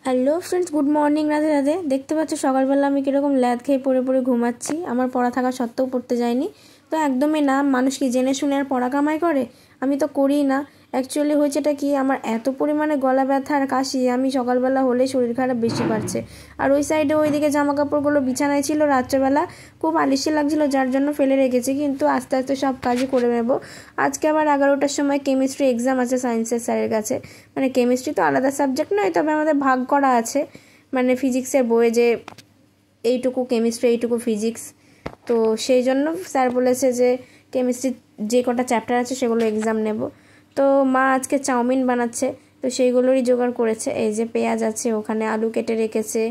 Hello friends, good morning. Radhe Radhe. দেখতে পাচ্ছ সকালবেলা আমি কীরকম ল্যাদ খেয়ে পড়ে পড়ে ঘুমাচ্ছি। আমার পড়া থাকা সত্ত্বেও পড়তে যাইনি, তো একদমই না। মানুষ কি জেনে শুনে আর পড়া কামাই করে? আমি তো করিই না। অ্যাকচুয়ালি হয়েছেটা কি, আমার এত পরিমাণে গলা ব্যথা আর কাশি, আমি সকালবেলা হলেই শরীর খারাপ বেশি বাড়ছে। আর ওই সাইডে ওইদিকে জামা কাপড়গুলো বিছানায় ছিল, রাত্রেবেলা খুব আলিশি লাগছিলো, যার জন্য ফেলে রেখেছি। কিন্তু আস্তে আস্তে সব কাজই করে নেব। আজকে আবার 11টার সময় কেমিস্ট্রি এক্সাম আছে সায়েন্সের স্যারের কাছে। মানে কেমিস্ট্রি তো আলাদা সাবজেক্ট নয়, তবে আমাদের ভাগ করা আছে, মানে ফিজিক্সের বইয়ে যে এইটুকু কেমিস্ট্রি এইটুকু ফিজিক্স। তো সেই জন্য স্যার বলেছে যে কেমিস্ট্রি যে কটা চ্যাপ্টার আছে সেগুলো এক্সাম নেব। তো মা আজকে চাউমিন বানাচ্ছে, তো সেইগুলোরই জোগাড় করেছে। এই যে পেঁয়াজ আছে, ওখানে আলু কেটে রেখেছে,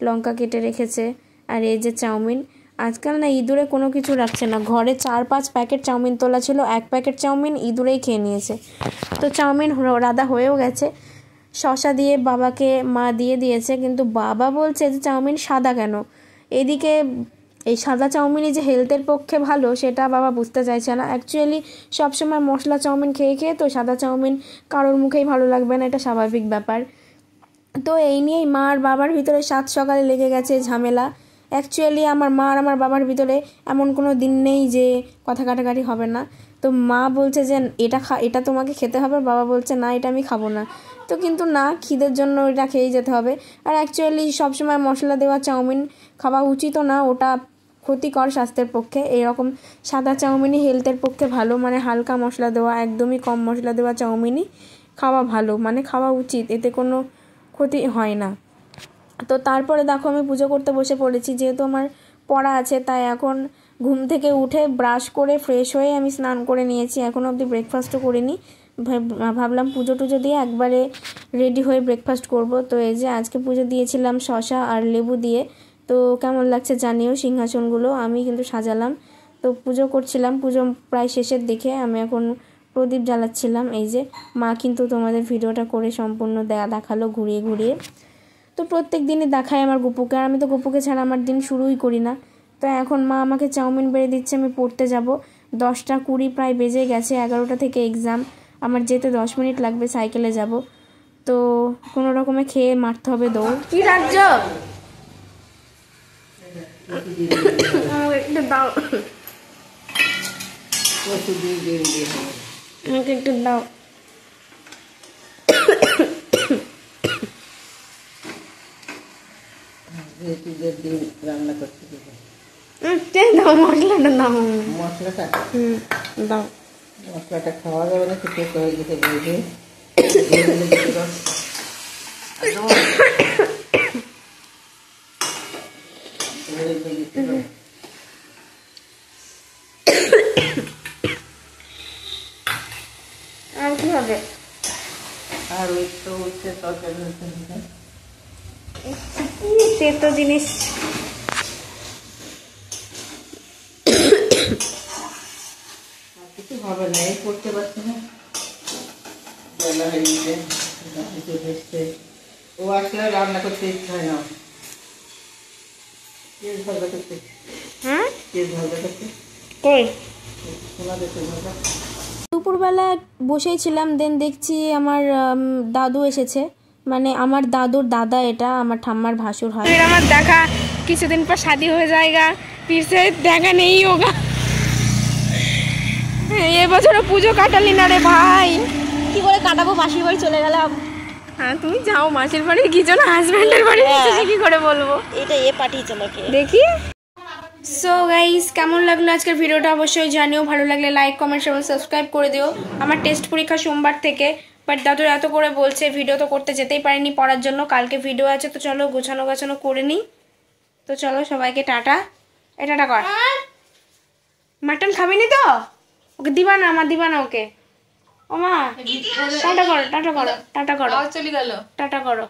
লঙ্কা কেটে রেখেছে, আর এই যে চাউমিন। আজকাল না ইঁদুরে কোনো কিছু রাখছে না, ঘরে 4-5 প্যাকেট চাউমিন তোলা ছিল, 1 প্যাকেট চাউমিন ইঁদুরেই খেয়ে নিয়েছে। তো চাউমিন রাধা হয়েও গেছে, শসা দিয়ে বাবাকে মা দিয়ে দিয়েছে, কিন্তু বাবা বলছে যে চাউমিন সাদা কেন। এদিকে এই সাদা চাউমিনই যে হেলথের পক্ষে ভালো সেটা বাবা বুঝতে চাইছে না। অ্যাকচুয়ালি সবসময় মশলা চাউমিন খেয়ে খেয়ে তো সাদা চাউমিন কারোর মুখেই ভালো লাগবে না, এটা স্বাভাবিক ব্যাপার। তো এই নিয়েই মা আর বাবার ভিতরে 7 সকালে লেগে গেছে ঝামেলা। অ্যাকচুয়ালি আমার মা আর আমার বাবার ভিতরে এমন কোনো দিন নেই যে কথা কাটাকাটি হবে না। তো মা বলছে যে এটা তোমাকে খেতে হবে, বাবা বলছে না এটা আমি খাবো না। তো কিন্তু না, খিদের জন্য এটা খেয়েই যেতে হবে। আর অ্যাকচুয়ালি সবসময় মশলা দেওয়া চাউমিন খাওয়া উচিতও না, ওটা ক্ষতিকর স্বাস্থ্যের পক্ষে। এরকম সাদা চাউমিনই হেলথের পক্ষে ভালো, মানে হালকা মশলা দেওয়া, একদমই কম মশলা দেওয়া চাউমিনই খাওয়া ভালো, মানে খাওয়া উচিত, এতে কোনো ক্ষতি হয় না। তো তারপরে দেখো আমি পুজো করতে বসে পড়েছি, যেহেতু আমার পড়া আছে, তাই এখন ঘুম থেকে উঠে ব্রাশ করে ফ্রেশ হয়ে আমি স্নান করে নিয়েছি। এখনও অবধি ব্রেকফাস্টও করিনি, ভাবলাম পুজো টুজো দিয়ে একবারে রেডি হয়ে ব্রেকফাস্ট করব। তো এই যে আজকে পুজো দিয়েছিলাম শসা আর লেবু দিয়ে। তো কেমন লাগছে জানিও সিংহাসনগুলো, আমি কিন্তু সাজালাম। তো পুজো করছিলাম, পুজো প্রায় শেষের দিকে, আমি এখন প্রদীপ জ্বালাচ্ছিলাম। এই যে মা কিন্তু তোমাদের ভিডিওটা করে সম্পূর্ণ দেখালো ঘুরিয়ে ঘুরিয়ে। তো প্রত্যেক দিনই দেখায় আমার গুপুকে, আর আমি তো গুপুকে ছাড়া আমার দিন শুরুই করি না। তো এখন মা আমাকে চাউমিন বেড়ে দিচ্ছে, আমি পড়তে যাব। 10টা 20 প্রায় বেজে গেছে, 11টা থেকে এক্সাম, আমার যেতে 10 মিনিট লাগবে, সাইকেলে যাব। তো কোনো রকমে খেয়ে মারতে হবে দৌড়। কি রাজ্য একটু দাও, আমাকে একটু দাও। রান্না করতে দাও মশলাটা, দাও মশলাটা, দাও। মশলাটা খাওয়া যাবে না, খেতে হয়ে গেছে বলবে। আর কি হবে? আর ওই তো উঠছে তরকারি তেতো জিনিস। কিছু হবে না, এই করতে পারছি না, বেলা হয়ে গেছে, ও আসলে রান্না করতে ইচ্ছা হয় না। দুপুরবেলা বসেই ছিলাম, দেন দেখছি আমার দাদু এসেছে, মানে আমার দাদুর দাদা, এটা আমার ঠাম্মার ভাসুর হয়। আমার দেখা কিছুদিন পর শাদি হয়ে যায়গা, ফিরছে দেখা নেই হোগা। এবছরও পুজো কাটালি না রে ভাই। কি করে কাটাবো, মাসির বাড়ি চলে গেলাম। হ্যাঁ তুমি যাও, মাসির বাড়ি কিছু না, হাজব্যান্ডের বাড়ি কি করে বলবো। এটা পাঠিয়েছে আমাকে, দেখি। সো গাইস, কেমন লাগলো আজকের ভিডিওটা অবশ্যই জানিও। ভালো লাগলে লাইক কমেন্ট এবং সাবস্ক্রাইব করে দিও। আমার টেস্ট পরীক্ষা সোমবার থেকে, বাট দাদুর এত করে বলছে, ভিডিও তো করতে যেতেই পারিনি পড়ার জন্য, কালকে ভিডিও আছে। তো চলো গোছানো করে নিই। তো চলো সবাইকে টাটা। টাটা কর। মাটন খাবিনি তো? ওকে দিবা না, আমার দিবা না ওকে। ও মা টাটা করো, টাটা করো, টাটা করো, চলে গেল, টাটা করো।